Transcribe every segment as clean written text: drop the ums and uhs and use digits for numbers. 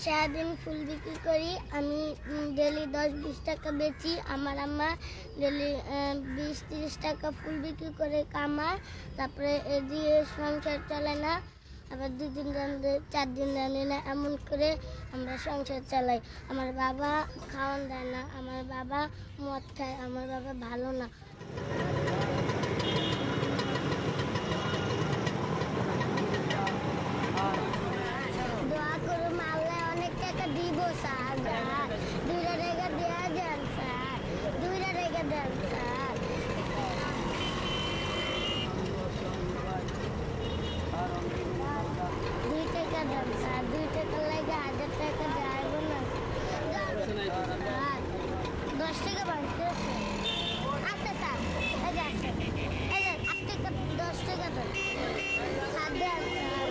সারাদিন ফুল বিক্রি করি। আমি ডেলি 10-20 টাকা বেচি। আমার আম্মা ডেলি 20-30 টাকা ফুল বিক্রি করে কামায়। তারপরে এ দিয়ে সংসার চলে না, আবার 2 দিন রাঁধে 4 দিন রাঁধে না, এমন করে আমরা সংসার চালাই। আমার বাবা খাওয়ান দেয় না, আমার বাবা মদ খায়, আমার বাবা ভালো না। দোয়া করুন, আল্লাহ অনেক টাকা দিব স্যার। 2 টাকা দেওয়া যান স্যার, 2 টাকা দেন স্যার। 2 টাকা দেন স্যার, 2 টাকা লাগে 1000 টাকা যাইব না স্যার। 10 টাকা বাড়তে আচ্ছা স্যার, এই যে আছে, এই যে 8 টাকা 10 টাকা দেন স্যার, দেন স্যার।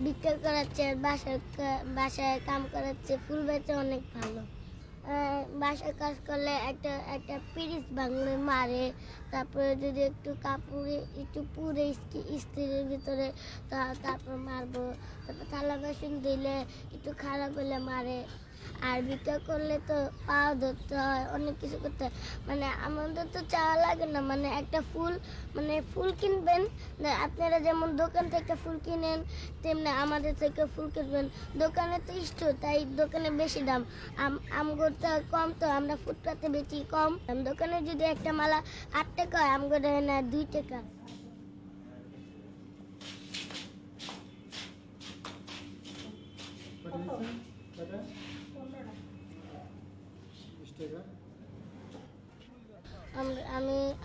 বিক্রি করাচ্ছে, বাসায় কাম করাচ্ছে, ফুল বেচে অনেক ভালো। বাসায় কাজ করলে একটা একটা পিরিচ ভাঙলে মারে, তারপরে যদি একটু কাপড়ে একটু পুরে ইস্ত্রির ভিতরে তারপর মারবো, তারপর থালা বাসন দিলে একটু খারাপ হলে মারে। আর বিক্রি করলে তো পাও ধরতে হয়, অনেক কিছু করতে হয়। মানে আমাদের তো চাওয়া লাগে না, মানে একটা ফুল, মানে ফুল কিনবেন, আপনারা যেমন দোকান থেকে ফুল কিনেন তেমনি আমাদের থেকে ফুল কিনবেন। দোকানে তো স্টোর, তাই দোকানে বেশি দাম। আমগোটা কম, তো আমরা ফুটপাতে বেশি কম। দোকানে যদি একটা মালা 8 টাকা হয়, আমগোটা না 2 টাকা।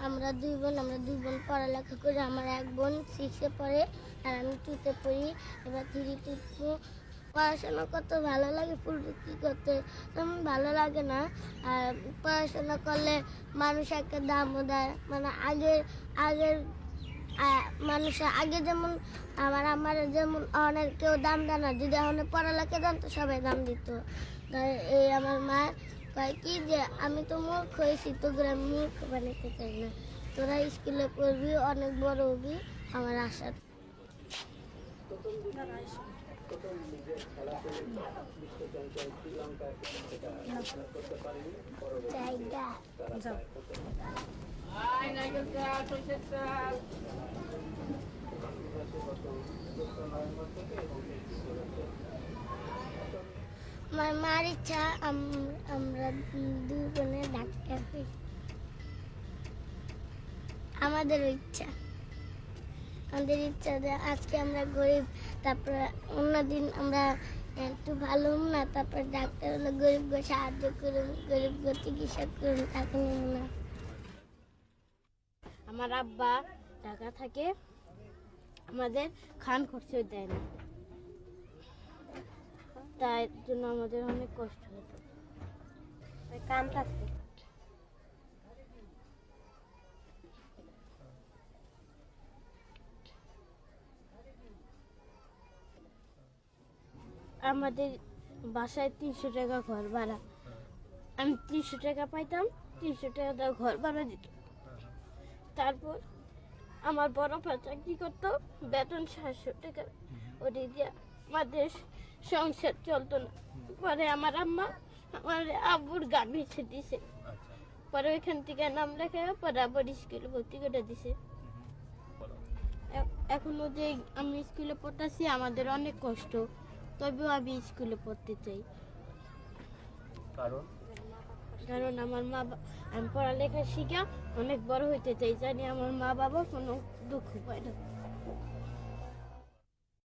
আমরা 2 বোন পড়ালেখা করি। আমার এক বোন 6-এ পড়ে আর আমি 2-তে পড়ি। এবার 3-তে পড়াশোনা করতে ভালো লাগে, ফুল বিক্রি করতে তেমন ভালো লাগে না। আর পড়াশোনা করলে মানুষ একটা দামও দেয়, মানে আগের মানুষ আগে যেমন আমার যেমন অনেক কেউ দাম দেয় না, যদি এখন পড়ালেখা দেন তো সবাই দাম দিত। তাই এই আমার মা কয় কি যে আমি তো মূর্খ হয়েছি, তোদের আমি মূর্খ বানাতে চাই না, তোরা স্কুলে পড়বি, অনেক বড় হবি, আমার আশা। আমার মার ইচ্ছা আমরা 2 বোনে ডাক্তার হই। আমাদের ইচ্ছা যে আজকে আমরা গরিব, তারপরে অন্যদিন আমরা একটু ভালো না, তারপর ডাক্তার হলে গরিবকে সাহায্য করুন, গরিবকে চিকিৎসা করুন, তাকে নেব না। আমার আব্বা ঢাকা থাকে, আমাদের খান খরচ দেয় না, তাই জন্য আমাদের অনেক কষ্ট হতো। কামটা আমাদের বাসায় 300 টাকা ঘর ভাড়া, আমি 300 টাকা পাইতাম, 300 টাকা ঘর ভাড়া দিত। তারপর আমার বড় ভাই চাকরি করতো, বেতন 700 টাকা, ওটি দিয়ে আমাদের সংসার চলতো না। পরে আমার আম্মা আমার আব্বুর গাড়ি দিছে, পরে ওইখান থেকে নাম লেখা, পরে আবার স্কুলে ভর্তি করে দিছে। এখনো যে আমি স্কুলে পড়তেছি, আমাদের অনেক কষ্ট, তবেও আমি স্কুলে পড়তে চাই। কারণ আমার আমি পড়ালেখা শিখা অনেক বড় হইতে চাই, জানি আমার মা বাবা কোনো দুঃখ পায় না।